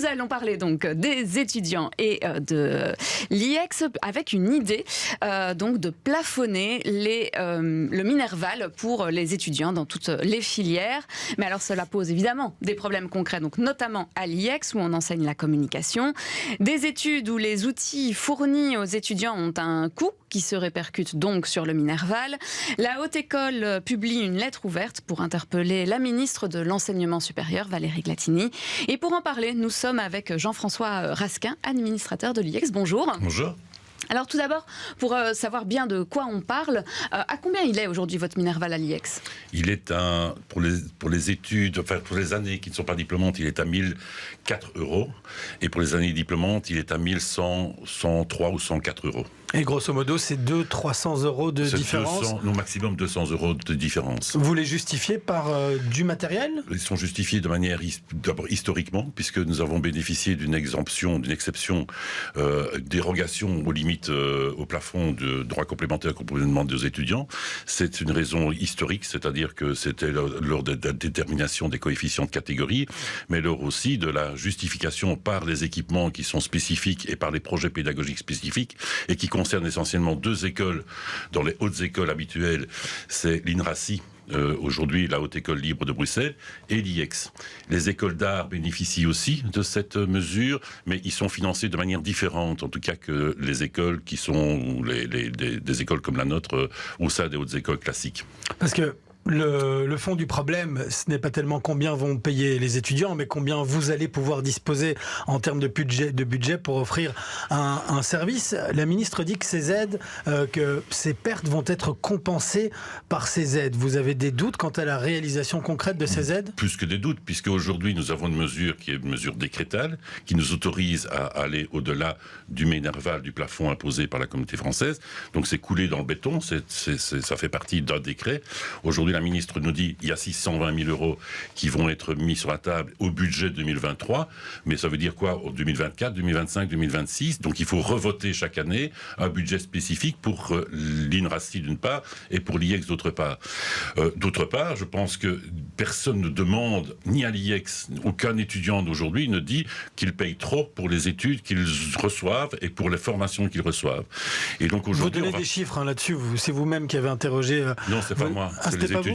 Nous allons parler donc des étudiants et de l'IEX avec une idée donc de plafonner le Minerval pour les étudiants dans toutes les filières. Mais alors cela pose évidemment des problèmes concrets, donc notamment à l'IEX où on enseigne la communication. Des études où les outils fournis aux étudiants ont un coût qui se répercute donc sur le Minerval. La Haute École publie une lettre ouverte pour interpeller la ministre de l'Enseignement supérieur, Valérie Glatini. Et pour en parler, nous sommes avec Jean-François Raskin, administrateur de l'IEX. Bonjour. Bonjour. Alors tout d'abord, pour savoir bien de quoi on parle, à combien il est aujourd'hui votre Minerval à l'IEX ? Il est pour les études, enfin pour les années qui ne sont pas diplômantes, il est à 1004 €. Et pour les années diplômantes, il est à 1100, 103 ou 104 €. Et grosso modo, c'est 200-300 € de différence. Au maximum 200 € de différence. Vous les justifiez par du matériel ? Ils sont justifiés de manière d'abord historiquement, puisque nous avons bénéficié d'une exception, dérogation aux limites au plafond de droits complémentaires qu'on pouvait demander aux étudiants. C'est une raison historique, c'est-à-dire que c'était lors de la détermination des coefficients de catégorie, mais lors aussi de la justification par les équipements qui sont spécifiques et par les projets pédagogiques spécifiques et qui concerne essentiellement deux écoles dans les hautes écoles habituelles, c'est l'INRACI, aujourd'hui la Haute École Libre de Bruxelles, et l'IEX. Les écoles d'art bénéficient aussi de cette mesure, mais ils sont financés de manière différente, en tout cas que les écoles qui sont des écoles comme la nôtre au sein des hautes écoles classiques. Parce que le fond du problème, ce n'est pas tellement combien vont payer les étudiants, mais combien vous allez pouvoir disposer en termes de budget pour offrir un service. La ministre dit que ces aides, que ces pertes vont être compensées par ces aides. Vous avez des doutes quant à la réalisation concrète de ces aides ? Plus que des doutes, puisque aujourd'hui nous avons une mesure qui est une mesure décrétale, qui nous autorise à aller au-delà du Minerval, du plafond imposé par la Communauté française. Donc c'est coulé dans le béton, ça fait partie d'un décret. Aujourd'hui, la ministre nous dit qu'il y a 620 000 € qui vont être mis sur la table au budget 2023, mais ça veut dire quoi en 2024, 2025, 2026 ? Donc il faut revoter chaque année un budget spécifique pour l'INRACI d'une part et pour l'IEX d'autre part. D'autre part, je pense que personne ne demande, ni à l'IEX, aucun étudiant d'aujourd'hui ne dit qu'il paye trop pour les études qu'ils reçoivent et pour les formations qu'ils reçoivent. Et donc aujourd'hui, vous donnez des chiffres là-dessus, c'est vous-même qui avez interrogé... Non, c'est pas moi, c'est les étudiants.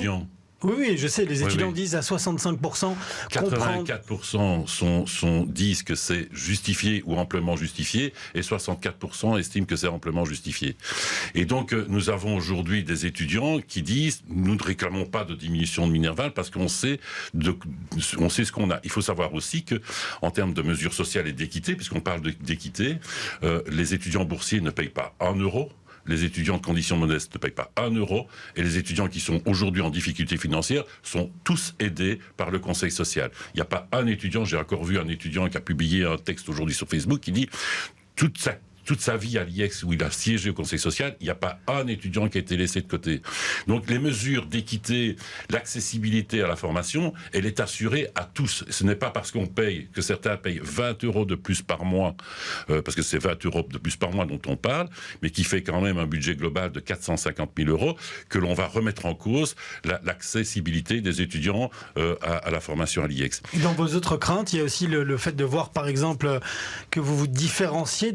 Oui, je sais, les étudiants disent à 65%. 84% disent que c'est justifié ou amplement justifié, et 64% estiment que c'est amplement justifié. Et donc, nous avons aujourd'hui des étudiants qui disent, nous ne réclamons pas de diminution de Minerval parce qu'on sait ce qu'on a. Il faut savoir aussi que, en termes de mesures sociales et d'équité, puisqu'on parle d'équité, les étudiants boursiers ne payent pas 1 €. Les étudiants de conditions modestes ne payent pas 1 €, et les étudiants qui sont aujourd'hui en difficulté financière sont tous aidés par le Conseil social. Il n'y a pas un étudiant, j'ai encore vu un étudiant qui a publié un texte aujourd'hui sur Facebook qui dit toute sa vie à l'IEX où il a siégé au Conseil social, il n'y a pas un étudiant qui a été laissé de côté. Donc les mesures d'équité, l'accessibilité à la formation, elle est assurée à tous. Ce n'est pas parce qu'on paye, que certains payent 20 € de plus par mois, parce que c'est 20 € de plus par mois dont on parle, mais qui fait quand même un budget global de 450 000 €, que l'on va remettre en cause l'accessibilité des étudiants à la formation à l'IEX. Et dans vos autres craintes, il y a aussi le fait de voir, par exemple, que vous vous différenciez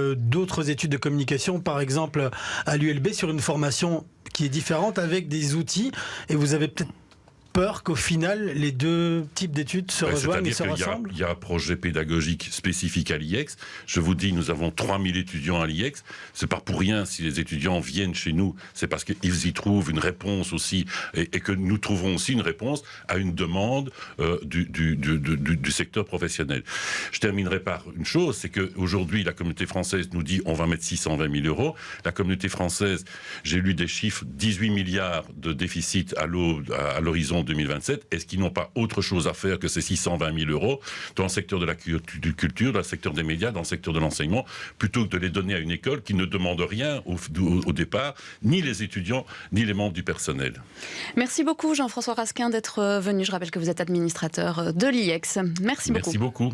d'autres études de communication, par exemple à l'ULB, sur une formation qui est différente avec des outils, et vous avez peut-être peur qu'au final, les deux types d'études se rejoignent et se rassemblent ? Il y a un projet pédagogique spécifique à l'IEX. Je vous dis, nous avons 3000 étudiants à l'IEX. C'est pas pour rien si les étudiants viennent chez nous. C'est parce qu'ils y trouvent une réponse aussi, et que nous trouvons aussi une réponse à une demande du secteur professionnel. Je terminerai par une chose, c'est qu'aujourd'hui, la communauté française nous dit on va mettre 620 000 €. La communauté française, j'ai lu des chiffres, 18 milliards de déficit à l'horizon 2027, est-ce qu'ils n'ont pas autre chose à faire que ces 620 000 € dans le secteur de la culture, dans le secteur des médias, dans le secteur de l'enseignement, plutôt que de les donner à une école qui ne demande rien au départ, ni les étudiants, ni les membres du personnel. Merci beaucoup Jean-François Raskin d'être venu. Je rappelle que vous êtes administrateur de l'IEX. Merci beaucoup. Merci beaucoup.